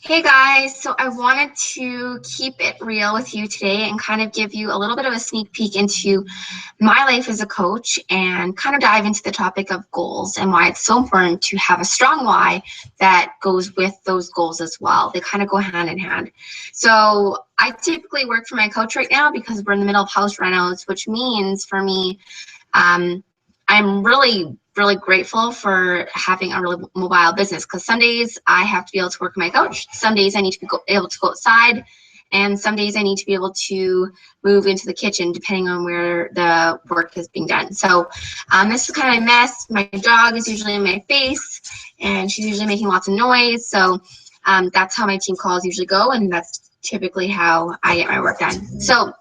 Hey guys, so I wanted to keep it real with you today and kind of give you a little bit of a sneak peek into my life as a coach and kind of dive into the topic of goals and why it's so important to have a strong why that goes with those goals as well. They kind of go hand in hand. So I typically work for my coach right now because we're in the middle of house renos, which means for me, I'm really grateful for having a really mobile business because some days I have to be able to work with my coach. Some days I need to be able to go outside, and some days I need to be able to move into the kitchen depending on where the work is being done. So this is kind of a mess. My dog is usually in my face, and she's usually making lots of noise. So that's how my team calls usually go, and that's typically how I get my work done. So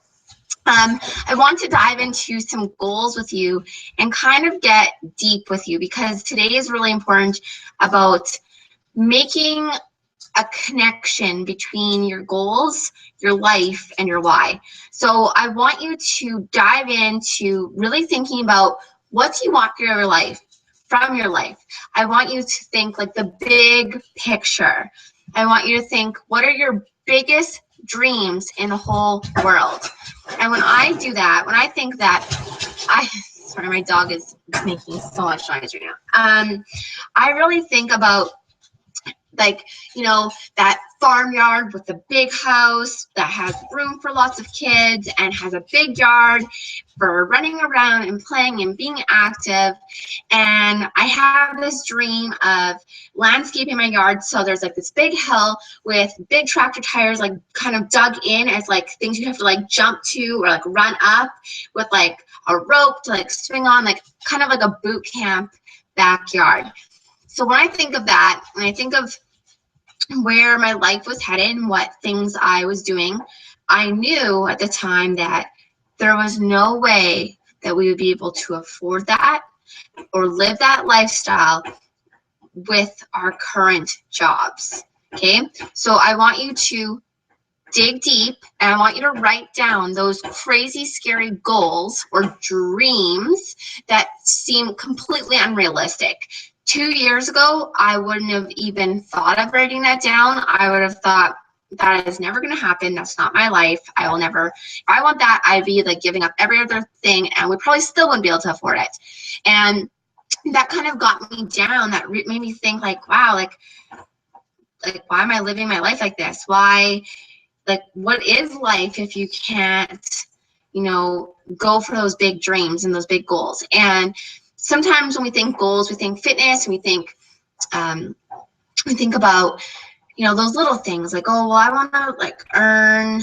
I want to dive into some goals with you and kind of get deep with you because today is really important about making a connection between your goals, your life, and your why. So I want you to dive into really thinking about what do you want for your life, from your life. I want you to think like the big picture. I want you to think, what are your biggest dreams in the whole world? And when I do that, when I think that, sorry, my dog is making so much noise right now. I really think about like, that farmyard with a big house that has room for lots of kids and has a big yard for running around and playing and being active. And I have this dream of landscaping my yard. So there's like this big hill with big tractor tires, like kind of dug in as like things you have to like jump to or like run up with like a rope to like swing on, like kind of like a boot camp backyard. So when I think of that, when I think of where my life was headed and what things I was doing, I knew at the time that there was no way that we would be able to afford that or live that lifestyle with our current jobs. Okay, so I want you to dig deep and I want you to write down those crazy, scary goals or dreams that seem completely unrealistic. 2 years ago, I wouldn't have even thought of writing that down. I would have thought that is never going to happen. That's not my life. I will never, if I want that, I'd be like giving up every other thing and we probably still wouldn't be able to afford it. And that kind of got me down. That made me think like, wow, like why am I living my life like this? Why? Like, what is life if you can't, go for those big dreams and those big goals? And sometimes when we think goals, we think fitness, and we think about, those little things like, oh, well, I want to like earn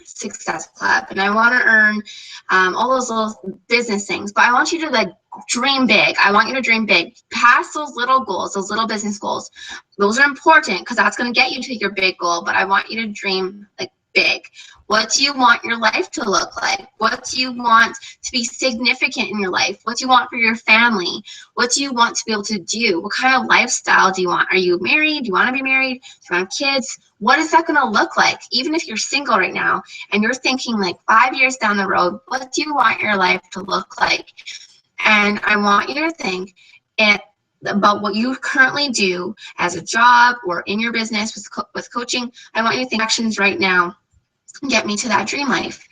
Success Club, and I want to earn all those little business things. But I want you to like dream big. I want you to dream big. Past those little goals, those little business goals. Those are important because that's going to get you to your big goal. But I want you to dream like big. What do you want your life to look like? What do you want to be significant in your life? What do you want for your family? What do you want to be able to do? What kind of lifestyle do you want? Are you married? Do you want to be married? Do you want kids? What is that going to look like? Even if you're single right now and you're thinking like 5 years down the road, what do you want your life to look like? And I want you to think about what you currently do as a job or in your business with coaching. I want you to think actions right now get me to that dream life.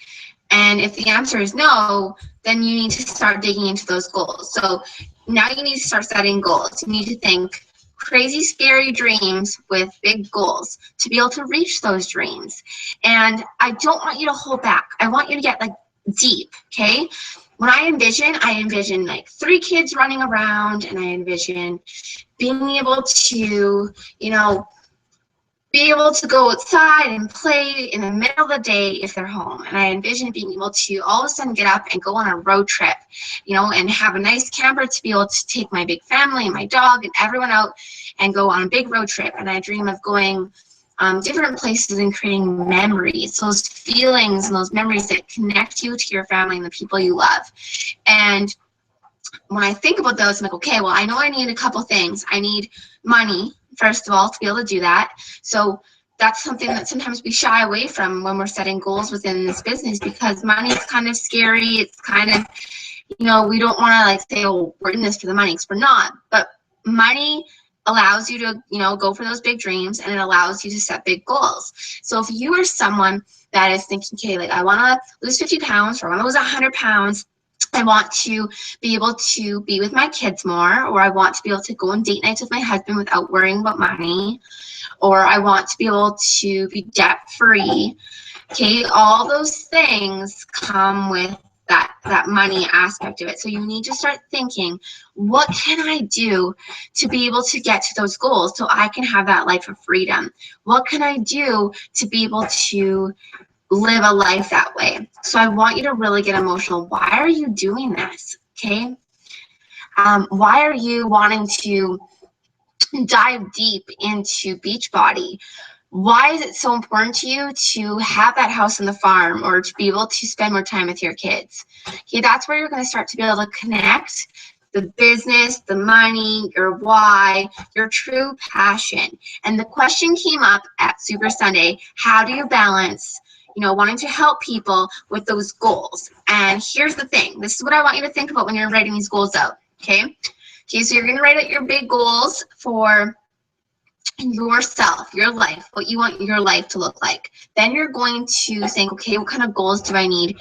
And if the answer is no, then you need to start digging into those goals. So now you need to start setting goals. You need to think crazy, scary dreams with big goals to be able to reach those dreams. And I don't want you to hold back. I want you to get like deep, okay? When I envision like 3 kids running around, and I envision being able to, be able to go outside and play in the middle of the day if they're home. And I envision being able to all of a sudden get up and go on a road trip, and have a nice camper to be able to take my big family and my dog and everyone out and go on a big road trip. And I dream of going different places and creating memories, those feelings and those memories that connect you to your family and the people you love. And when I think about those, I'm like, okay, well, I know I need a couple things. I need money, first of all, to be able to do that. So that's something that sometimes we shy away from when we're setting goals within this business because money is kind of scary. It's kind of, we don't want to like say, oh, we're in this for the money, because we're not. But money allows you to, go for those big dreams, and it allows you to set big goals. So if you are someone that is thinking, okay, like I want to lose 50 pounds, or I want to lose 100 pounds, I want to be able to be with my kids more, or I want to be able to go on date nights with my husband without worrying about money, or I want to be able to be debt-free. Okay, all those things come with that money aspect of it. So you need to start thinking, what can I do to be able to get to those goals so I can have that life of freedom? What can I do to be able to live a life that way? So I want you to really get emotional. Why are you doing this? Okay. Why are you wanting to dive deep into Beachbody? Why is it so important to you to have that house on the farm, or to be able to spend more time with your kids? Okay, that's where you're going to start to be able to connect the business, the money, your why, your true passion. And the question came up at Super Sunday, how do you balance, wanting to help people with those goals? And here's the thing. This is what I want you to think about when you're writing these goals out, okay? Okay, so you're going to write out your big goals for yourself, your life, what you want your life to look like. Then you're going to think, okay, what kind of goals do I need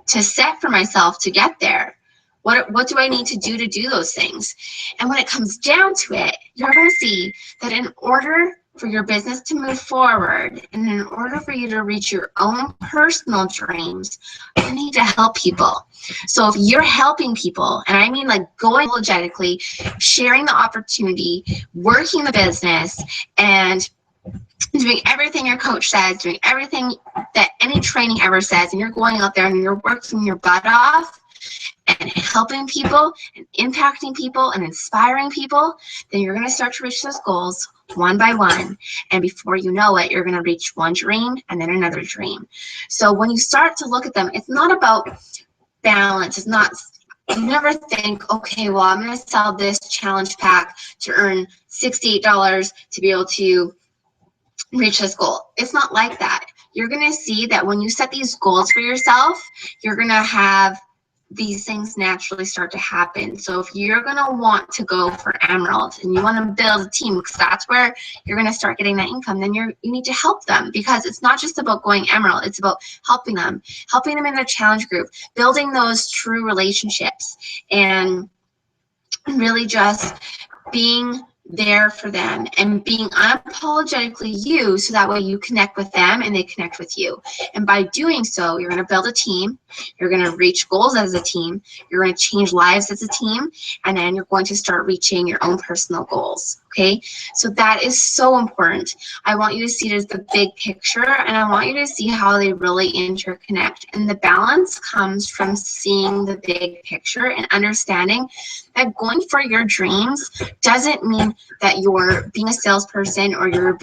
to set for myself to get there? What do I need to do those things? And when it comes down to it, you're going to see that in order for your business to move forward, and in order for you to reach your own personal dreams, you need to help people. So if you're helping people, and I mean like going apologetically, sharing the opportunity, working the business, and doing everything your coach says, doing everything that any training ever says, and you're going out there and you're working your butt off and helping people and impacting people and inspiring people, then you're going to start to reach those goals one by one. And before you know it, you're going to reach one dream and then another dream. So when you start to look at them, it's not about balance. It's not, you never think, okay, well, I'm going to sell this challenge pack to earn $68 to be able to reach this goal. It's not like that. You're going to see that when you set these goals for yourself, you're going to have these things naturally start to happen. So if you're going to want to go for Emerald and you want to build a team, because that's where you're going to start getting that income, then you need to help them, because it's not just about going Emerald. It's about helping them in their challenge group, building those true relationships, and really just being there for them and being unapologetically you, so that way you connect with them and they connect with you. And by doing so, you're going to build a team, you're going to reach goals as a team, you're going to change lives as a team, and then you're going to start reaching your own personal goals. Okay, so that is so important. I want you to see it as the big picture, and I want you to see how they really interconnect. And the balance comes from seeing the big picture and understanding that going for your dreams doesn't mean that you're being a salesperson, or you're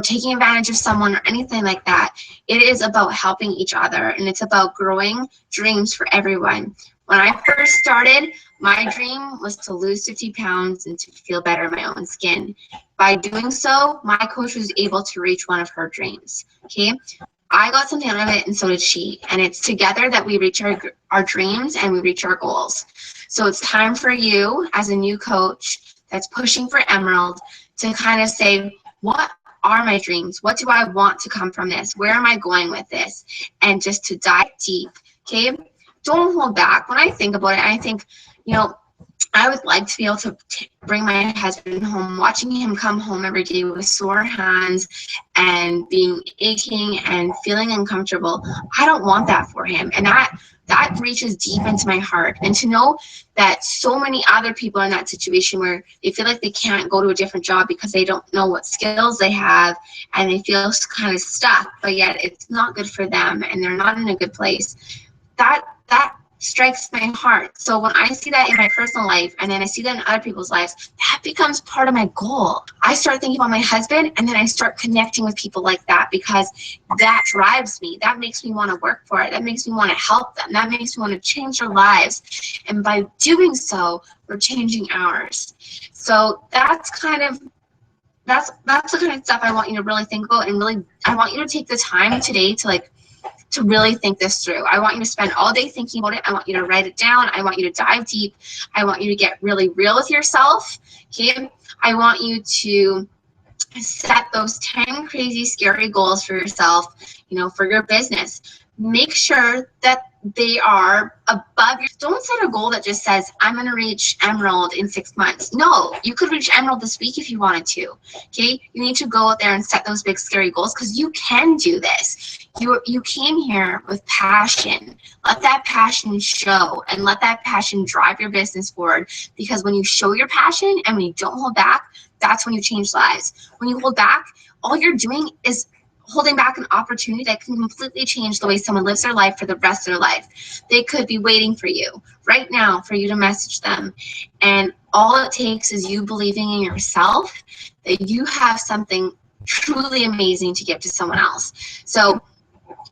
taking advantage of someone, or anything like that. It is about helping each other, and it's about growing dreams for everyone. When I first started, my dream was to lose 50 pounds and to feel better in my own skin. By doing so, my coach was able to reach one of her dreams. Okay, I got something out of it, and so did she. And it's together that we reach our dreams and we reach our goals. So it's time for you, as a new coach that's pushing for Emerald, to kind of say, what are my dreams? What do I want to come from this? Where am I going with this? And just to dive deep. Okay, don't hold back. When I think about it, I think, I would like to be able to bring my husband home, watching him come home every day with sore hands and being aching and feeling uncomfortable. I don't want that for him. And that reaches deep into my heart. And to know that so many other people are in that situation where they feel like they can't go to a different job because they don't know what skills they have, and they feel kind of stuck, but yet it's not good for them and they're not in a good place. That strikes my heart. So when I see that in my personal life, and then I see that in other people's lives, that becomes part of my goal. I start thinking about my husband, and then I start connecting with people like that, because that drives me. That makes me want to work for it. That makes me want to help them. That makes me want to change their lives. And by doing so, we're changing ours. So that's the kind of stuff I want you to really think about, and really, I want you to take the time today to to really think this through. I want you to spend all day thinking about it. I want you to write it down. I want you to dive deep. I want you to get really real with yourself. Okay. I want you to set those 10 crazy, scary goals for yourself, for your business. Make sure that they are above your, don't set a goal that just says, I'm going to reach Emerald in 6 months. No, you could reach Emerald this week if you wanted to. Okay. You need to go out there and set those big, scary goals because you can do this. You came here with passion. Let that passion show and let that passion drive your business forward, because when you show your passion and when you don't hold back, that's when you change lives. When you hold back, all you're doing is holding back an opportunity that can completely change the way someone lives their life for the rest of their life. They could be waiting for you right now for you to message them. And all it takes is you believing in yourself that you have something truly amazing to give to someone else. So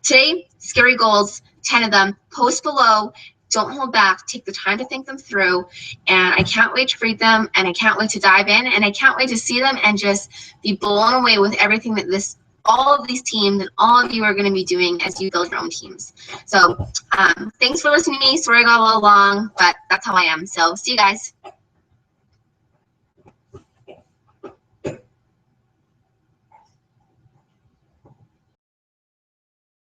today, scary goals, 10 of them, post below. Don't hold back. Take the time to think them through. And I can't wait to read them, and I can't wait to dive in, and I can't wait to see them and just be blown away with everything that all of these teams and all of you are going to be doing as you build your own teams. So thanks for listening to me. Sorry I got a little long, but that's how I am. So see you guys.